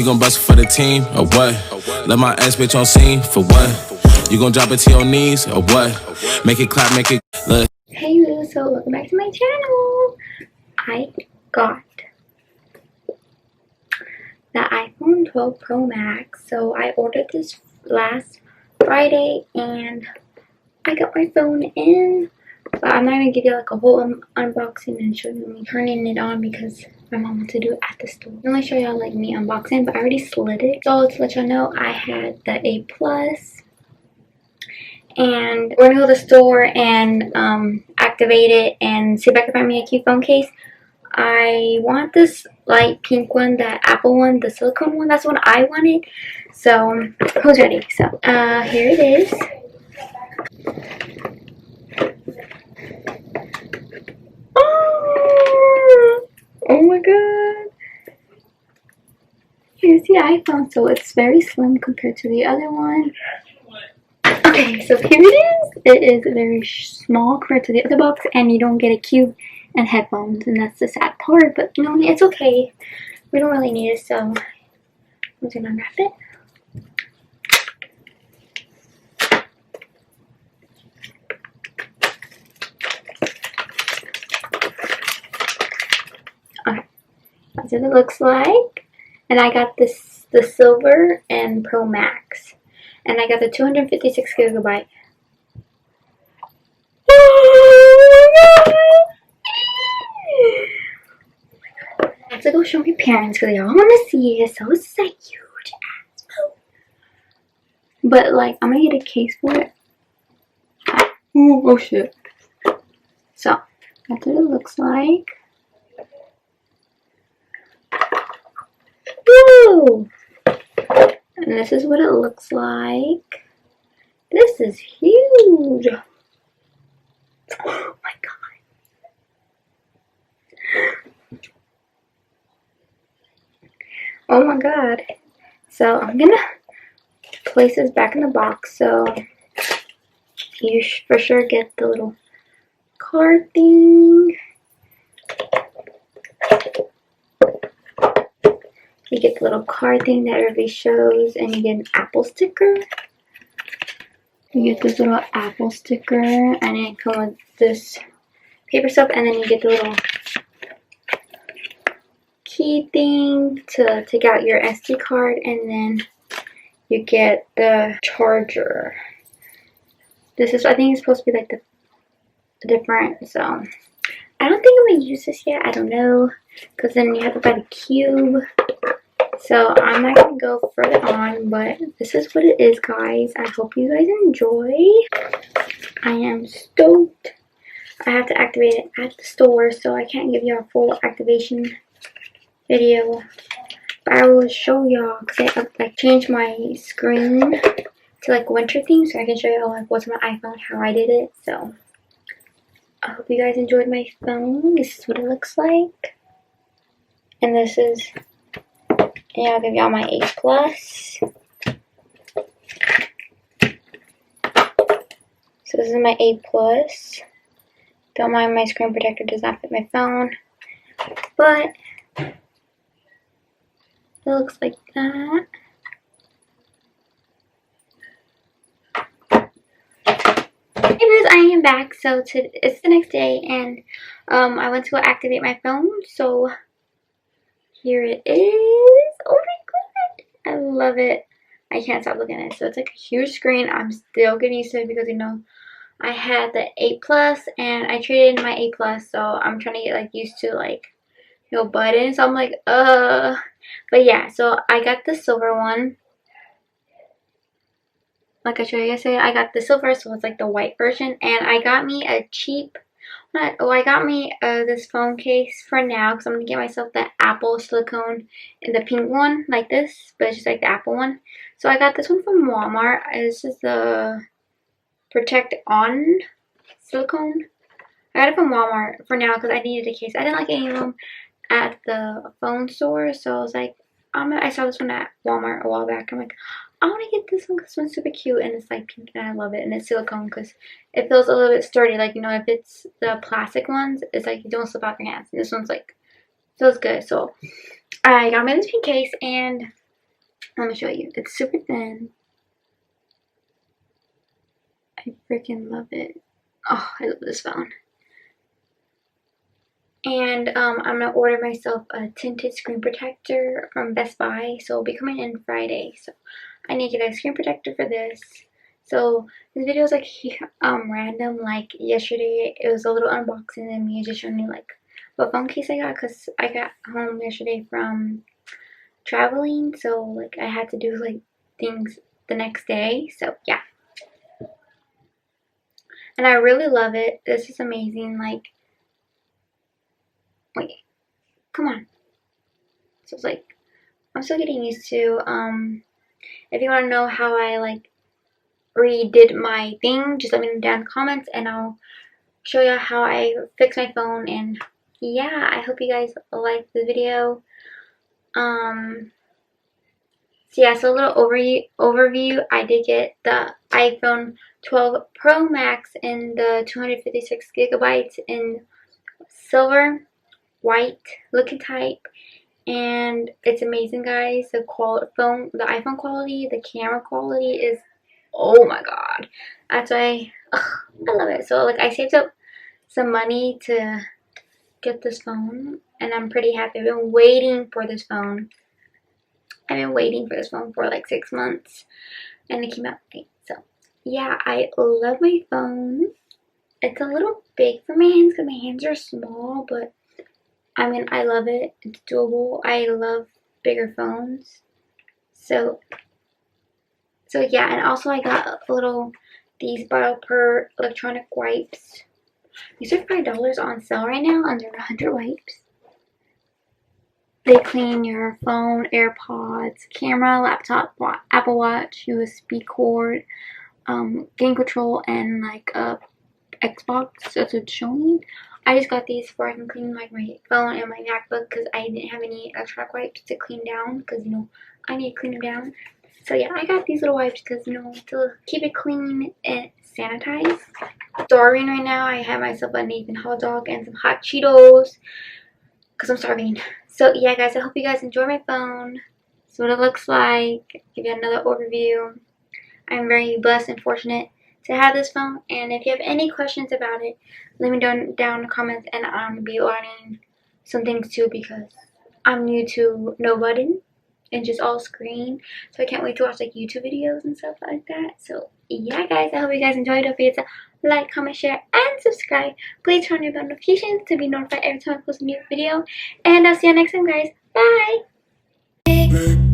You gon' bust for the team or what? Let my ass bitch on scene for what? You gon' drop it to your knees or what? Make it clap, make it look. Hey you, so welcome back to my channel. I got the iPhone 12 Pro Max. So I ordered this last Friday and I got my phone in. But I'm not gonna give you like a whole unboxing and show you me turning it on because my mom wants to do it at the store. I'm gonna show y'all like me unboxing, but I already slid it. So to let y'all know, I had the A+. And we're gonna go to the store and activate it and see if I can find me a cute phone case. I want this light pink one, the Apple one, the silicone one. That's what I wanted. So who's ready? So here it is. Oh my god. Here's the iPhone. So it's very slim compared to the other one. Okay, so here it is. It is very small compared to the other box, and you don't get a cube and headphones, and that's the sad part. But you know, it's okay. We don't really need it, so I'm just gonna unwrap it. Okay, that's what it looks like. And I got the silver and Pro Max. And I got the 256 gigabyte. Oh my god! I have to go show my parents because they all want to see it. So it's a huge ass phone. But like, I'm gonna get a case for it. Oh shit. So that's what it looks like. Woo! And this is what it looks like. This is huge. Oh my god. Oh my god. So I'm gonna place this back in the box. So you for sure get the little card thing. You get the little card thing that everybody shows, and you get an Apple sticker. You get this little Apple sticker, and it comes with this paper stuff, and then you get the little key thing to take out your SD card, and then you get the charger. This is, I think it's supposed to be like the different, so I don't think I'm gonna use this yet. I don't know, because then you have to buy the cube. So I'm not going to go further on, but this is what it is, guys. I hope you guys enjoy. I am stoked. I have to activate it at the store, so I can't give you a full activation video. But I will show y'all, because I like changed my screen to like winter theme, so I can show y'all like what's on my iPhone, how I did it. So I hope you guys enjoyed my phone. This is what it looks like. And this is... and I'll give y'all my A+. So this is my A+. Don't mind my screen protector does not fit my phone. But it looks like that. Hey guys, I am back. So it's the next day, and I went to go activate my phone. So here it is. Oh my god, I love it. I can't stop looking at it. So it's like a huge screen. I'm still getting used to it because, you know, I had the A+ and I traded in my A+, so I'm trying to get like used to like, you know, buttons. So I'm like, but yeah, so I got the silver one. Like I showed you yesterday, I got the silver, so it's like the white version, and I got me a cheap. I got me this phone case for now because I'm going to get myself the Apple silicone in the pink one like this, but it's just like the Apple one. So I got this one from Walmart. This is the Protect On silicone. I got it from Walmart for now because I needed a case. I didn't like any of them at the phone store, so I was like, I saw this one at Walmart a while back. I'm like, I want to get this one because this one's super cute and it's like pink and I love it, and it's silicone because it feels a little bit sturdy. Like, you know, if it's the plastic ones, it's like you don't slip out your hands. And this one's like feels good. So I got my this pink case, and Let me show you. It's super thin. I freaking love it. Oh, I love this phone. And I'm gonna order myself a tinted screen protector from Best Buy. So it'll be coming in Friday. So I need to get a screen protector for this. So this video is like random. Like yesterday, it was a little unboxing and me just showing you like what phone case I got, because I got home yesterday from traveling. So like I had to do like things the next day. So yeah. And I really love it. This is amazing. Like, wait, come on. So it's like, I'm still getting used to, if you want to know how I like redid my thing, just let me know down in the comments and I'll show you how I fix my phone. And yeah, I hope you guys like the video. So yeah, so a little overview. I did get the iPhone 12 Pro Max in the 256 gigabytes in silver, white looking type, and it's amazing, guys. The iPhone quality, the camera quality is, oh my god. That's why I love it. So like I saved up some money to get this phone, and I'm pretty happy. I've been waiting for this phone. I've been waiting for this phone for like 6 months, and it came out late. So yeah, I love my phone. It's a little big for my hands because my hands are small, but I mean, I love it. It's doable. I love bigger phones. So yeah, and also I got these Bottle Per electronic wipes. These are $5 on sale right now, under 100 wipes. They clean your phone, AirPods, camera, laptop, Apple Watch, USB cord, game control, and like a Xbox. That's what it's showing. I just got these so I can clean like my phone and my MacBook because I didn't have any electronic wipes to clean down, because you know I need to clean them down. So yeah, I got these little wipes because you know, to keep it clean and sanitized. Starving right now. I had myself a Nathan hot dog and some hot Cheetos because I'm starving. So yeah, guys, I hope you guys enjoy my phone. This is what it looks like. Give you another overview. I'm very blessed and fortunate to have this phone, and if you have any questions about it, let me down in the comments, and I'm gonna be learning some things too, because I'm new to no button and just all screen, so I can't wait to watch like YouTube videos and stuff like that. So yeah, guys, I hope you guys enjoyed. Don't forget to like, comment, share, and subscribe. Please turn on your bell notifications to be notified every time I post a new video, and I'll see you next time, guys. Bye.